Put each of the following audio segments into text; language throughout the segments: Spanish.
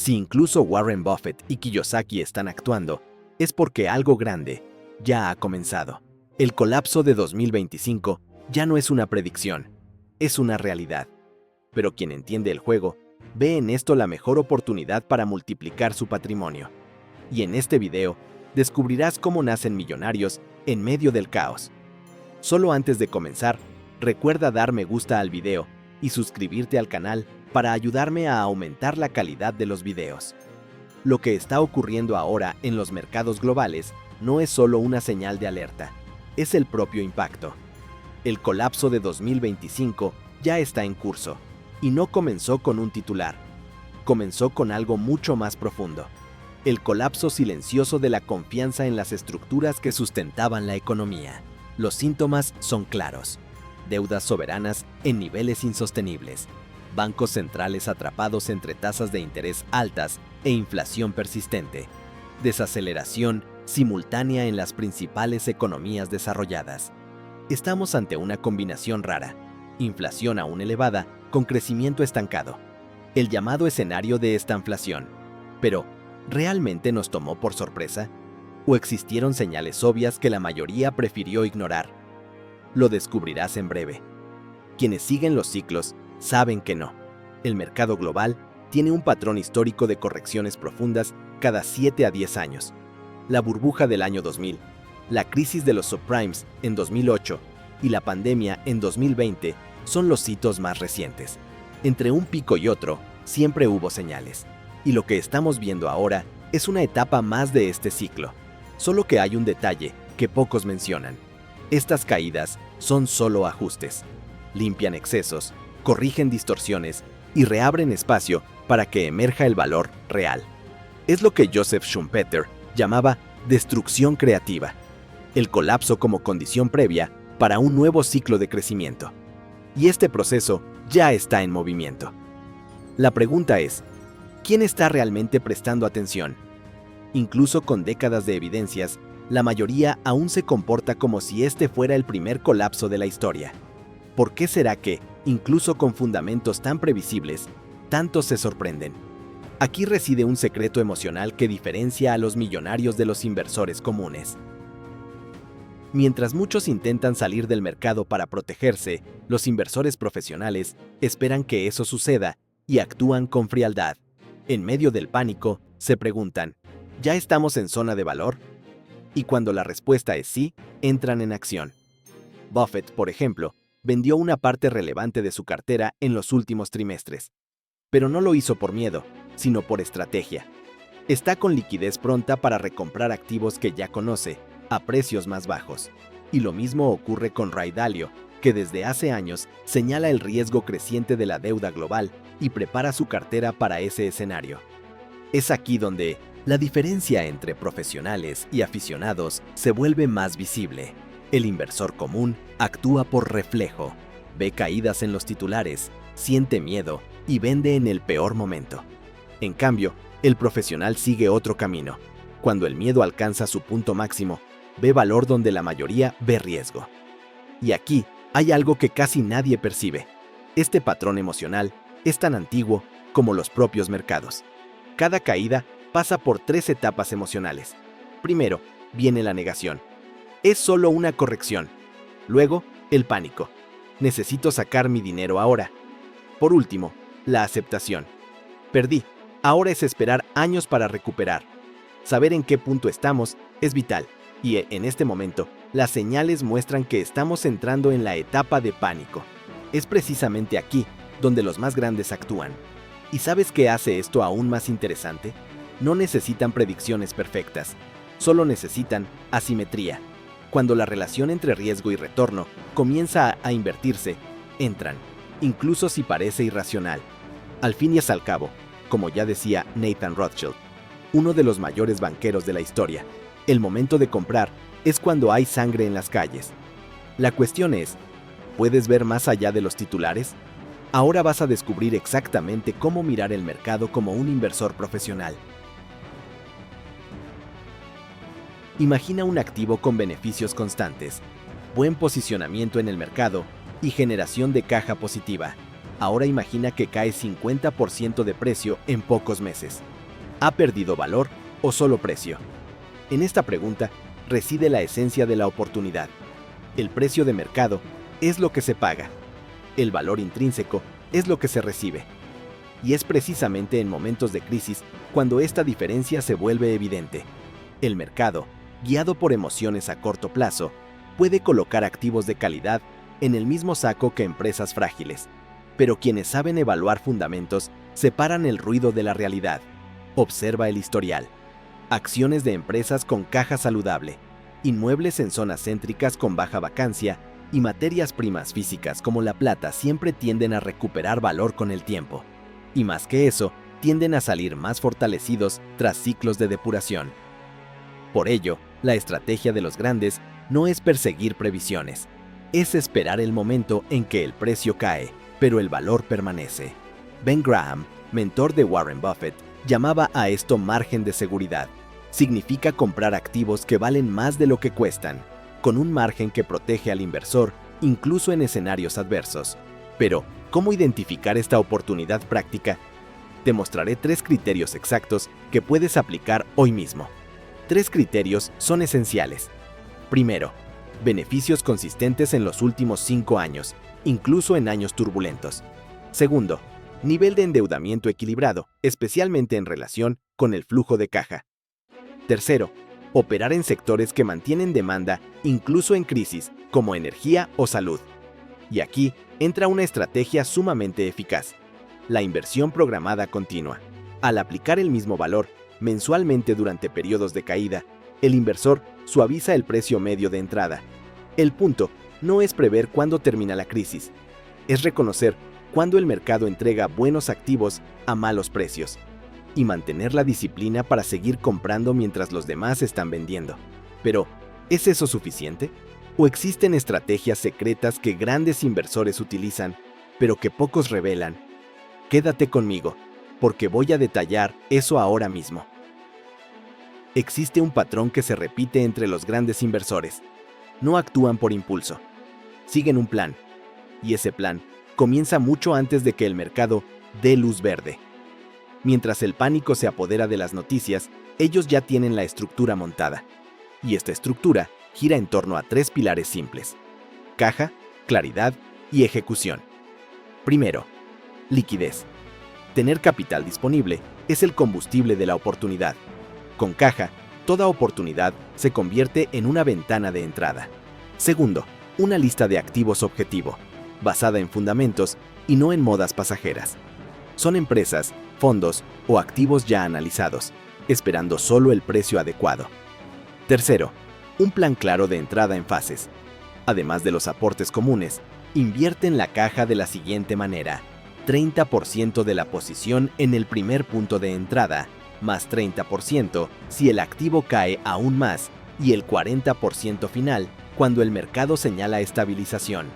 Si incluso Warren Buffett y Kiyosaki están actuando, es porque algo grande ya ha comenzado. El colapso de 2025 ya no es una predicción, es una realidad. Pero quien entiende el juego, ve en esto la mejor oportunidad para multiplicar su patrimonio. Y en este video, descubrirás cómo nacen millonarios en medio del caos. Solo antes de comenzar, recuerda dar me gusta al video y suscribirte al canal para ayudarme a aumentar la calidad de los videos. Lo que está ocurriendo ahora en los mercados globales no es solo una señal de alerta, es el propio impacto. El colapso de 2025 ya está en curso, y no comenzó con un titular, comenzó con algo mucho más profundo. El colapso silencioso de la confianza en las estructuras que sustentaban la economía. Los síntomas son claros. Deudas soberanas en niveles insostenibles. Bancos centrales atrapados entre tasas de interés altas e inflación persistente. Desaceleración simultánea en las principales economías desarrolladas. Estamos ante una combinación rara. Inflación aún elevada con crecimiento estancado. El llamado escenario de estanflación. Pero, ¿realmente nos tomó por sorpresa? ¿O existieron señales obvias que la mayoría prefirió ignorar? Lo descubrirás en breve. Quienes siguen los ciclos saben que no. El mercado global tiene un patrón histórico de correcciones profundas cada 7 a 10 años. La burbuja del año 2000, la crisis de los subprimes en 2008 y la pandemia en 2020 son los hitos más recientes. Entre un pico y otro, siempre hubo señales. Y lo que estamos viendo ahora es una etapa más de este ciclo. Solo que hay un detalle que pocos mencionan. Estas caídas son solo ajustes. Limpian excesos, corrigen distorsiones y reabren espacio para que emerja el valor real. Es lo que Joseph Schumpeter llamaba destrucción creativa, el colapso como condición previa para un nuevo ciclo de crecimiento. Y este proceso ya está en movimiento. La pregunta es, ¿quién está realmente prestando atención? Incluso con décadas de evidencias, la mayoría aún se comporta como si este fuera el primer colapso de la historia. ¿Por qué será que, incluso con fundamentos tan previsibles, tantos se sorprenden? Aquí reside un secreto emocional que diferencia a los millonarios de los inversores comunes. Mientras muchos intentan salir del mercado para protegerse, los inversores profesionales esperan que eso suceda y actúan con frialdad. En medio del pánico, se preguntan, ¿ya estamos en zona de valor? Y cuando la respuesta es sí, entran en acción. Buffett, por ejemplo, vendió una parte relevante de su cartera en los últimos trimestres. Pero no lo hizo por miedo, sino por estrategia. Está con liquidez pronta para recomprar activos que ya conoce, a precios más bajos. Y lo mismo ocurre con Ray Dalio, que desde hace años señala el riesgo creciente de la deuda global y prepara su cartera para ese escenario. Es aquí donde la diferencia entre profesionales y aficionados se vuelve más visible. El inversor común actúa por reflejo, ve caídas en los titulares, siente miedo y vende en el peor momento. En cambio, el profesional sigue otro camino. Cuando el miedo alcanza su punto máximo, ve valor donde la mayoría ve riesgo. Y aquí hay algo que casi nadie percibe. Este patrón emocional es tan antiguo como los propios mercados. Cada caída pasa por 3 etapas emocionales. Primero, viene la negación. Es solo una corrección. Luego, el pánico. Necesito sacar mi dinero ahora. Por último, la aceptación. Perdí. Ahora es esperar años para recuperar. Saber en qué punto estamos es vital. Y en este momento, las señales muestran que estamos entrando en la etapa de pánico. Es precisamente aquí donde los más grandes actúan. ¿Y sabes qué hace esto aún más interesante? No necesitan predicciones perfectas, solo necesitan asimetría. Cuando la relación entre riesgo y retorno comienza a invertirse, entran, incluso si parece irracional. Al fin y al cabo, como ya decía Nathan Rothschild, uno de los mayores banqueros de la historia, el momento de comprar es cuando hay sangre en las calles. La cuestión es, ¿puedes ver más allá de los titulares? Ahora vas a descubrir exactamente cómo mirar el mercado como un inversor profesional. Imagina un activo con beneficios constantes, buen posicionamiento en el mercado y generación de caja positiva. Ahora imagina que cae 50% de precio en pocos meses. ¿Ha perdido valor o solo precio? En esta pregunta reside la esencia de la oportunidad. El precio de mercado es lo que se paga. El valor intrínseco es lo que se recibe. Y es precisamente en momentos de crisis cuando esta diferencia se vuelve evidente. El mercado, guiado por emociones a corto plazo, puede colocar activos de calidad en el mismo saco que empresas frágiles. Pero quienes saben evaluar fundamentos separan el ruido de la realidad. Observa el historial. Acciones de empresas con caja saludable, inmuebles en zonas céntricas con baja vacancia y materias primas físicas como la plata siempre tienden a recuperar valor con el tiempo. Y más que eso, tienden a salir más fortalecidos tras ciclos de depuración. Por ello, la estrategia de los grandes no es perseguir previsiones, es esperar el momento en que el precio cae, pero el valor permanece. Ben Graham, mentor de Warren Buffett, llamaba a esto margen de seguridad. Significa comprar activos que valen más de lo que cuestan, con un margen que protege al inversor incluso en escenarios adversos. Pero, ¿cómo identificar esta oportunidad práctica? Te mostraré 3 criterios exactos que puedes aplicar hoy mismo. 3 criterios son esenciales. Primero, beneficios consistentes en los últimos 5 años, incluso en años turbulentos. Segundo, nivel de endeudamiento equilibrado, especialmente en relación con el flujo de caja. Tercero, operar en sectores que mantienen demanda incluso en crisis, como energía o salud. Y aquí entra una estrategia sumamente eficaz: la inversión programada continua. Al aplicar el mismo valor mensualmente durante periodos de caída, el inversor suaviza el precio medio de entrada. El punto no es prever cuándo termina la crisis, es reconocer cuándo el mercado entrega buenos activos a malos precios y mantener la disciplina para seguir comprando mientras los demás están vendiendo. Pero, ¿es eso suficiente? ¿O existen estrategias secretas que grandes inversores utilizan, pero que pocos revelan? Quédate conmigo, porque voy a detallar eso ahora mismo. Existe un patrón que se repite entre los grandes inversores. No actúan por impulso. Siguen un plan. Y ese plan comienza mucho antes de que el mercado dé luz verde. Mientras el pánico se apodera de las noticias, ellos ya tienen la estructura montada. Y esta estructura gira en torno a 3 pilares simples: caja, claridad y ejecución. Primero, liquidez. Tener capital disponible es el combustible de la oportunidad. Con caja, toda oportunidad se convierte en una ventana de entrada. Segundo, una lista de activos objetivo, basada en fundamentos y no en modas pasajeras. Son empresas, fondos o activos ya analizados, esperando solo el precio adecuado. Tercero, un plan claro de entrada en fases. Además de los aportes comunes, invierte en la caja de la siguiente manera: 30% de la posición en el primer punto de entrada, más 30% si el activo cae aún más, y el 40% final cuando el mercado señala estabilización.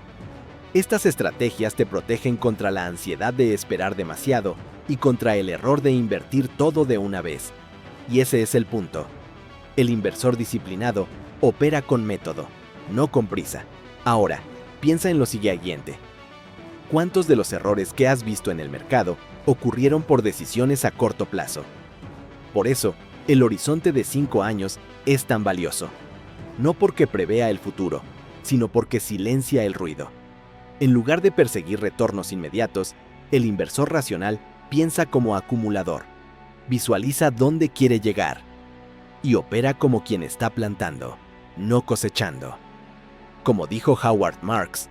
Estas estrategias te protegen contra la ansiedad de esperar demasiado y contra el error de invertir todo de una vez. Y ese es el punto. El inversor disciplinado opera con método, no con prisa. Ahora, piensa en lo siguiente. ¿Cuántos de los errores que has visto en el mercado ocurrieron por decisiones a corto plazo? Por eso, el horizonte de 5 años es tan valioso. No porque prevea el futuro, sino porque silencia el ruido. En lugar de perseguir retornos inmediatos, el inversor racional piensa como acumulador, visualiza dónde quiere llegar y opera como quien está plantando, no cosechando. Como dijo Howard Marks,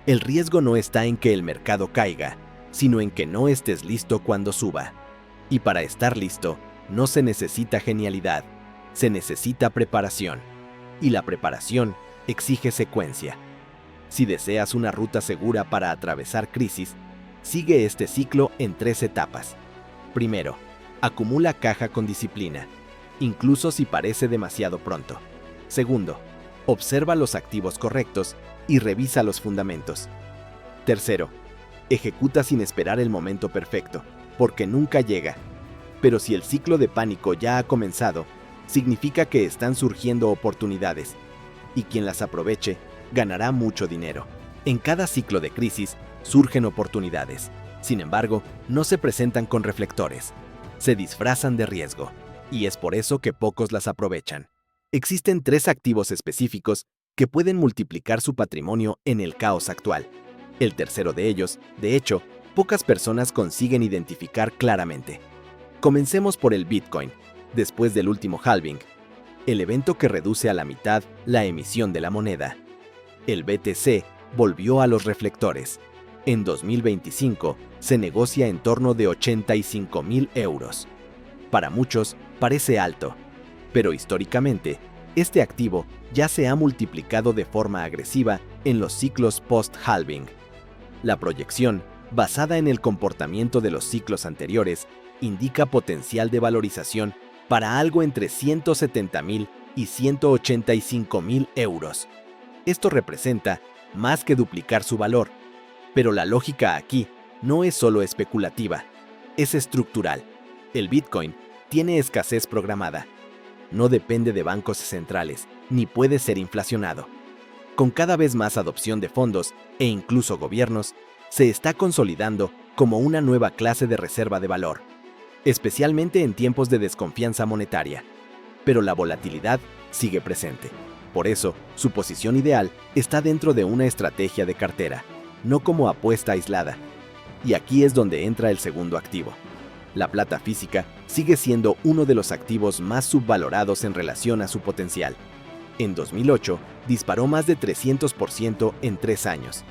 el riesgo no está en que el mercado caiga, sino en que no estés listo cuando suba. Y para estar listo, no se necesita genialidad, se necesita preparación. Y la preparación exige secuencia. Si deseas una ruta segura para atravesar crisis, sigue este ciclo en 3 etapas. Primero, acumula caja con disciplina, incluso si parece demasiado pronto. Segundo, observa los activos correctos y revisa los fundamentos. Tercero, ejecuta sin esperar el momento perfecto, porque nunca llega. Pero si el ciclo de pánico ya ha comenzado, significa que están surgiendo oportunidades, y quien las aproveche ganará mucho dinero. En cada ciclo de crisis, surgen oportunidades. Sin embargo, no se presentan con reflectores. Se disfrazan de riesgo, y es por eso que pocos las aprovechan. Existen 3 activos específicos que pueden multiplicar su patrimonio en el caos actual. El tercero de ellos, de hecho, pocas personas consiguen identificar claramente. Comencemos por el Bitcoin, después del último halving, el evento que reduce a la mitad la emisión de la moneda. El BTC volvió a los reflectores. En 2025 se negocia en torno de 85.000 euros. Para muchos parece alto, pero históricamente, este activo ya se ha multiplicado de forma agresiva en los ciclos post-halving. La proyección, basada en el comportamiento de los ciclos anteriores, indica potencial de valorización para algo entre 170.000 y 185.000 euros. Esto representa más que duplicar su valor, pero la lógica aquí no es solo especulativa, es estructural. El Bitcoin tiene escasez programada. No depende de bancos centrales, ni puede ser inflacionado. Con cada vez más adopción de fondos e incluso gobiernos, se está consolidando como una nueva clase de reserva de valor, especialmente en tiempos de desconfianza monetaria. Pero la volatilidad sigue presente. Por eso, su posición ideal está dentro de una estrategia de cartera, no como apuesta aislada. Y aquí es donde entra el segundo activo. La plata física sigue siendo uno de los activos más subvalorados en relación a su potencial. En 2008, disparó más de 300% en 3 años.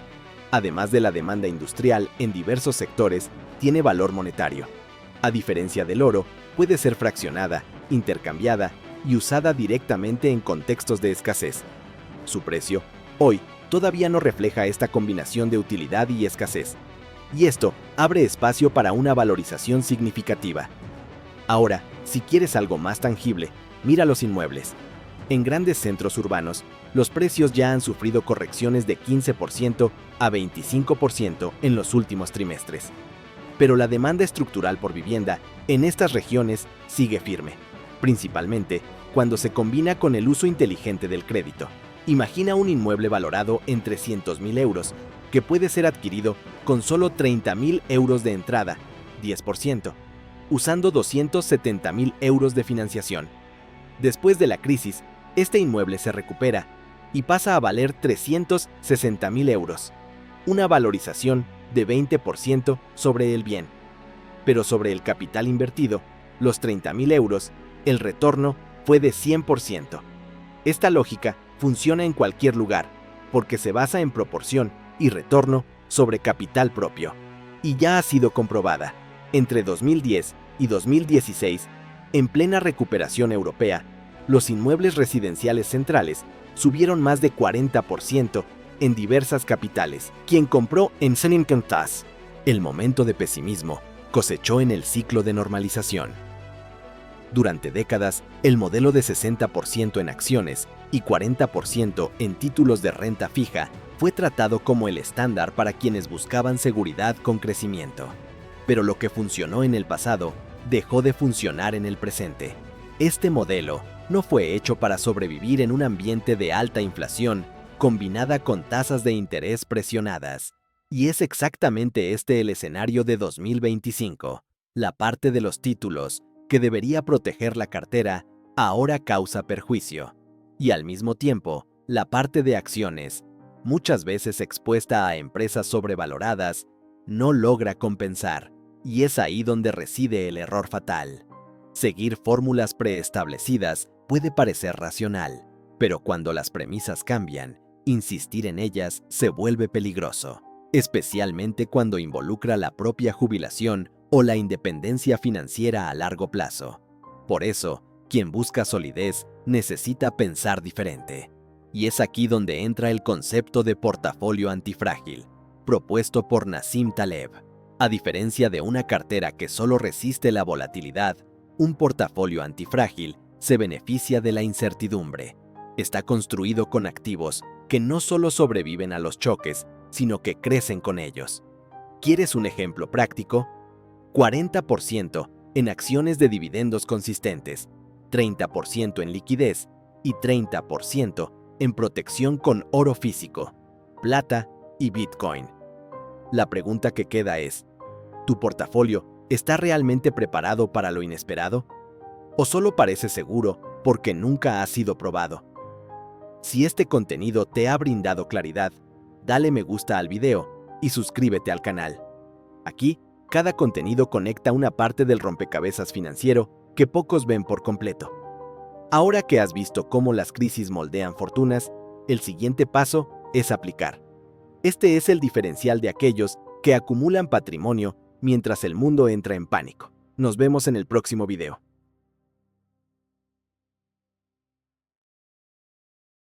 Además de la demanda industrial en diversos sectores, tiene valor monetario. A diferencia del oro, puede ser fraccionada, intercambiada y usada directamente en contextos de escasez. Su precio, hoy, todavía no refleja esta combinación de utilidad y escasez. Y esto abre espacio para una valorización significativa. Ahora, si quieres algo más tangible, mira los inmuebles. En grandes centros urbanos, los precios ya han sufrido correcciones de 15% a 25% en los últimos trimestres. Pero la demanda estructural por vivienda en estas regiones sigue firme, principalmente cuando se combina con el uso inteligente del crédito. Imagina un inmueble valorado en 300.000 euros, que puede ser adquirido con solo 30.000 euros de entrada, 10%, usando 270.000 euros de financiación. Después de la crisis, este inmueble se recupera y pasa a valer 360.000 euros, una valorización de 20% sobre el bien. Pero sobre el capital invertido, los 30.000 euros, el retorno fue de 100%. Esta lógica funciona en cualquier lugar, porque se basa en proporción y retorno sobre capital propio. Y ya ha sido comprobada. Entre 2010 y 2016, en plena recuperación europea, los inmuebles residenciales centrales subieron más de 40% en diversas capitales. Quien compró en Seninkentas, el momento de pesimismo, cosechó en el ciclo de normalización. Durante décadas, el modelo de 60% en acciones y 40% en títulos de renta fija fue tratado como el estándar para quienes buscaban seguridad con crecimiento. Pero lo que funcionó en el pasado dejó de funcionar en el presente. Este modelo no fue hecho para sobrevivir en un ambiente de alta inflación combinada con tasas de interés presionadas. Y es exactamente este el escenario de 2025. La parte de los títulos que debería proteger la cartera ahora causa perjuicio. Y al mismo tiempo, la parte de acciones, muchas veces expuesta a empresas sobrevaloradas, no logra compensar. Y es ahí donde reside el error fatal. Seguir fórmulas preestablecidas puede parecer racional, pero cuando las premisas cambian, insistir en ellas se vuelve peligroso, especialmente cuando involucra la propia jubilación o la independencia financiera a largo plazo. Por eso, quien busca solidez necesita pensar diferente. Y es aquí donde entra el concepto de portafolio antifrágil, propuesto por Nassim Taleb. A diferencia de una cartera que solo resiste la volatilidad, un portafolio antifrágil se beneficia de la incertidumbre. Está construido con activos que no solo sobreviven a los choques, sino que crecen con ellos. ¿Quieres un ejemplo práctico? 40% en acciones de dividendos consistentes, 30% en liquidez y 30% en protección con oro físico, plata y Bitcoin. La pregunta que queda es, ¿tu portafolio está realmente preparado para lo inesperado? ¿O solo parece seguro porque nunca ha sido probado? Si este contenido te ha brindado claridad, dale me gusta al video y suscríbete al canal. Aquí, cada contenido conecta una parte del rompecabezas financiero que pocos ven por completo. Ahora que has visto cómo las crisis moldean fortunas, el siguiente paso es aplicar. Este es el diferencial de aquellos que acumulan patrimonio mientras el mundo entra en pánico. Nos vemos en el próximo video.